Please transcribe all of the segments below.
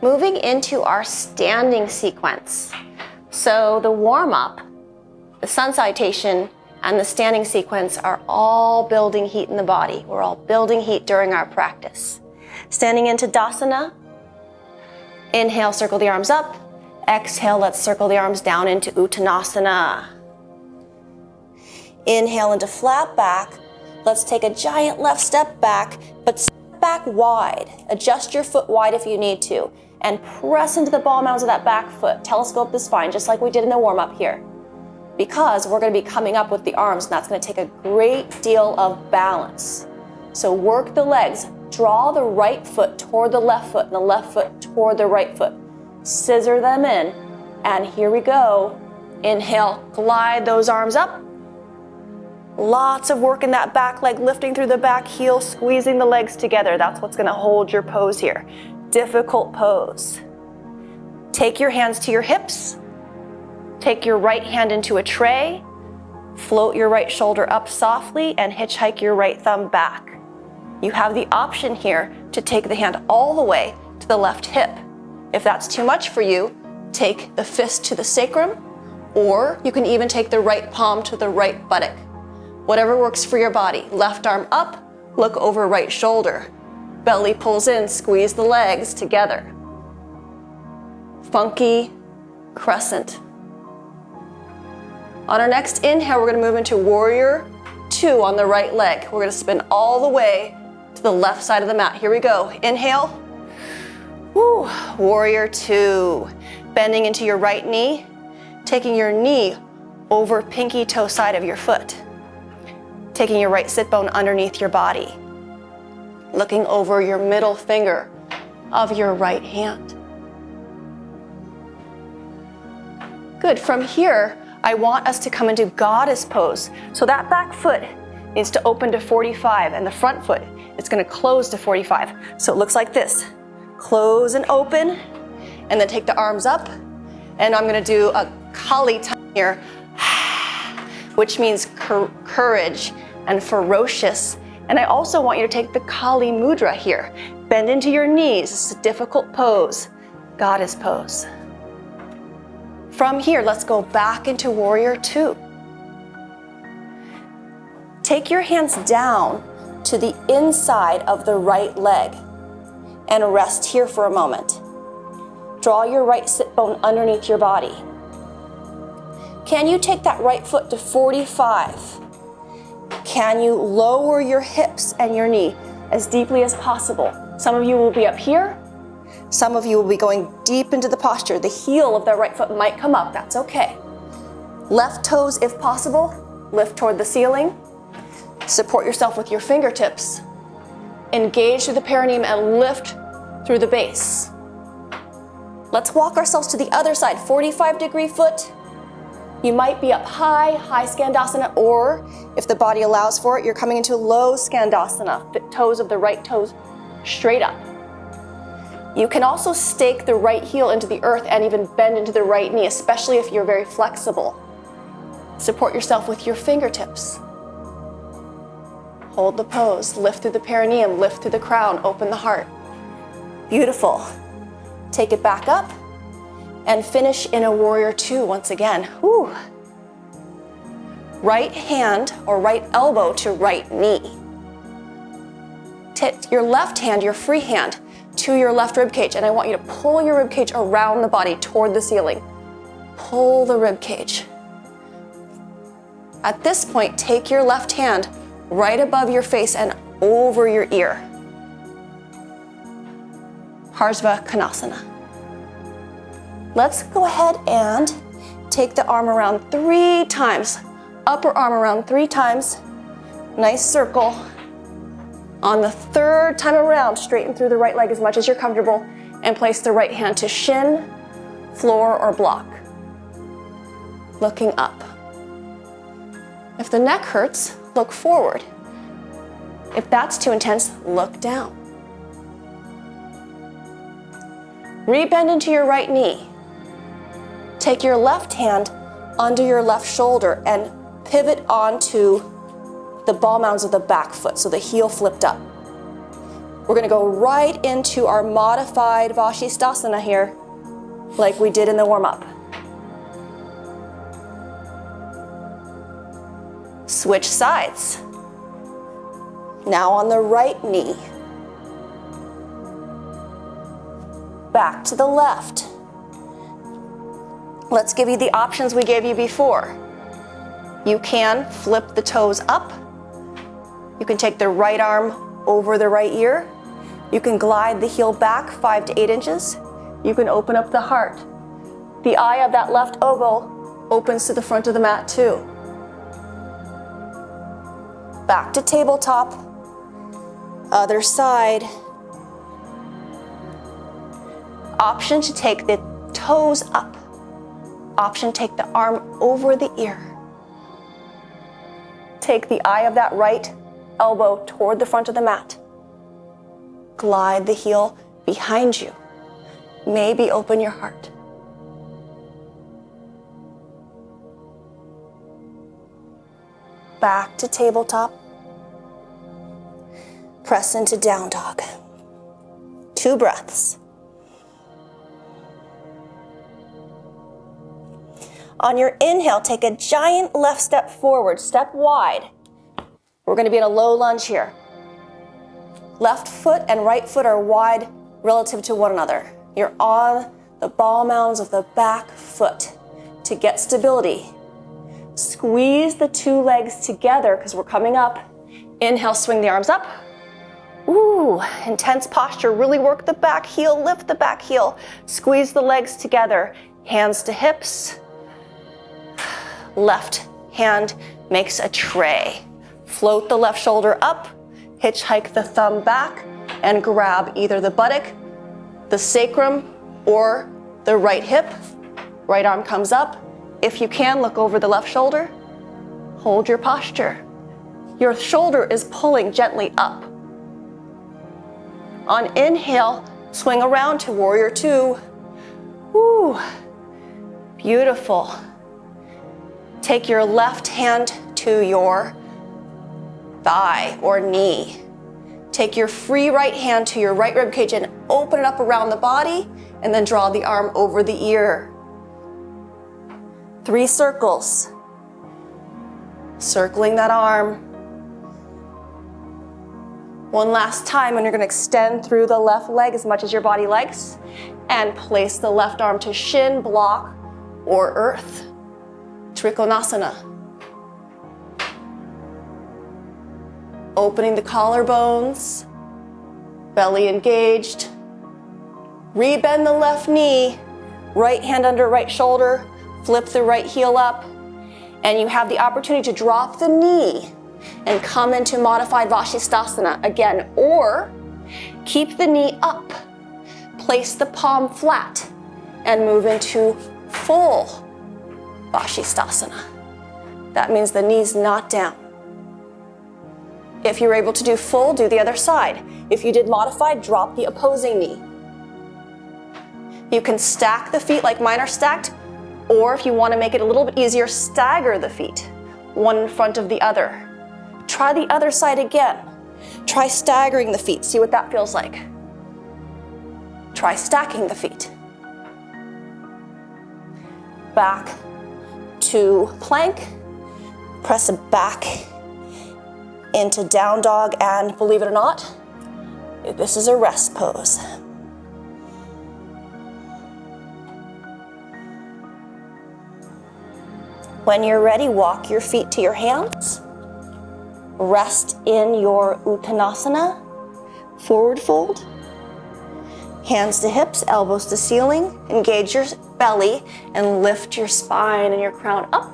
Moving into our standing sequence. So the warm-up, the sun salutation, and the standing sequence are all building heat in the body. We're all building heat during our practice. Standing into Tadasana. Inhale, circle the arms up. Exhale, let's circle the arms down into Uttanasana. Inhale into flat back. Let's take a giant left step back, but step back wide. Adjust your foot wide if you need to, and press into the ball mounds of that back foot. Telescope the spine, just like we did in the warm-up here. Because we're going to be coming up with the arms, and that's going to take a great deal of balance. So work the legs. Draw the right foot toward the left foot, and the left foot toward the right foot. Scissor them in, and here we go. Inhale, glide those arms up. Lots of work in that back leg, lifting through the back heel, squeezing the legs together. That's what's going to hold your pose here. Difficult pose. Take your hands to your hips. Take your right hand into a tray. Float your right shoulder up softly and hitchhike your right thumb back. You have the option here to take the hand all the way to the left hip. If that's too much for you, take the fist to the sacrum, or you can even take the right palm to the right buttock. Whatever works for your body. Left arm up, look over right shoulder. Belly pulls in, squeeze the legs together. Funky crescent. On our next inhale, we're going to move into Warrior Two on the right leg. We're going to spin all the way to the left side of the mat. Here we go. Inhale. Woo. Warrior Two. Bending into your right knee, taking your knee over pinky toe side of your foot. Taking your right sit bone underneath your body. Looking over your middle finger of your right hand. Good. From here, I want us to come into Goddess pose. So that back foot needs to open to 45, and the front foot is going to close to 45. So it looks like this. Close and open, and then take the arms up. And I'm going to do a Kali time here, which means courage and ferocious. And I also want you to take the Kali Mudra here. Bend into your knees. It's a difficult pose. Goddess pose. From here, let's go back into Warrior Two. Take your hands down to the inside of the right leg and rest here for a moment. Draw your right sit bone underneath your body. Can you take that right foot to 45? Can you lower your hips and your knee as deeply as possible? Some of you will be up here. Some of you will be going deep into the posture. The heel of that right foot might come up. That's okay. Left toes, if possible, lift toward the ceiling. Support yourself with your fingertips. Engage through the perineum and lift through the base. Let's walk ourselves to the other side. 45-degree foot. You might be up high Skandasana, or if the body allows for it, you're coming into low Skandasana. Fit toes of the right toes straight up. You can also stake the right heel into the earth and even bend into the right knee, especially if you're very flexible. Support yourself with your fingertips. Hold the pose, lift through the perineum, lift through the crown, open the heart. Beautiful. Take it back up and finish in a Warrior Two once again. Whew. Right hand or right elbow to right knee. Take your left hand, your free hand, to your left rib cage, and I want you to pull your rib cage around the body toward the ceiling. Pull the rib cage. At this point, take your left hand right above your face and over your ear. Parsva Konasana. Let's go ahead and take the arm around 3 times. Upper arm around 3 times. Nice circle. On the 3rd time around, straighten through the right leg as much as you're comfortable and place the right hand to shin, floor, or block. Looking up. If the neck hurts, look forward. If that's too intense, look down. Rebend into your right knee. Take your left hand under your left shoulder and pivot onto the ball mounds of the back foot, so the heel flipped up. We're gonna go right into our modified Vashisthasana here, like we did in the warm-up. Switch sides. Now on the right knee. Back to the left. Let's give you the options we gave you before. You can flip the toes up. You can take the right arm over the right ear. You can glide the heel back 5 to 8 inches. You can open up the heart. The eye of that left elbow opens to the front of the mat too. Back to tabletop. Other side. Option to take the toes up. Option, take the arm over the ear. Take the eye of that right elbow toward the front of the mat. Glide the heel behind you. Maybe open your heart. Back to tabletop. Press into down dog. 2 breaths. On your inhale, take a giant left step forward, step wide. We're going to be in a low lunge here. Left foot and right foot are wide relative to one another. You're on the ball mounds of the back foot. To get stability, squeeze the 2 legs together because we're coming up. Inhale, swing the arms up. Ooh, intense posture. Really work the back heel, lift the back heel. Squeeze the legs together, hands to hips. Left hand makes a tray. Float the left shoulder up, hitchhike the thumb back, and grab either the buttock, the sacrum, or the right hip. Right arm comes up. If you can, look over the left shoulder. Hold your posture. Your shoulder is pulling gently up. On inhale, swing around to warrior 2. Woo, beautiful. Take your left hand to your thigh or knee. Take your free right hand to your right rib cage and open it up around the body, and then draw the arm over the ear. 3 circles. Circling that arm. One last time, and you're going to extend through the left leg as much as your body likes, and place the left arm to shin, block, or earth. Trikonasana. Opening the collarbones, belly engaged. Rebend the left knee, right hand under right shoulder, flip the right heel up, and you have the opportunity to drop the knee and come into modified Vashisthasana again, or keep the knee up, place the palm flat, and move into full Vashisthasana. That means the knee's not down. If you're able to do full, do the other side. If you did modified, drop the opposing knee. You can stack the feet like mine are stacked, or if you want to make it a little bit easier, stagger the feet, one in front of the other. Try the other side again. Try staggering the feet, see what that feels like. Try stacking the feet. Back to plank, press it back into down dog, and believe it or not, this is a rest pose. When you're ready, walk your feet to your hands. Rest in your Uttanasana, forward fold. Hands to hips, elbows to ceiling. Engage your belly and lift your spine and your crown up.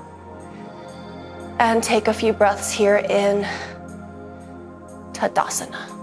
And take a few breaths here in Tadasana.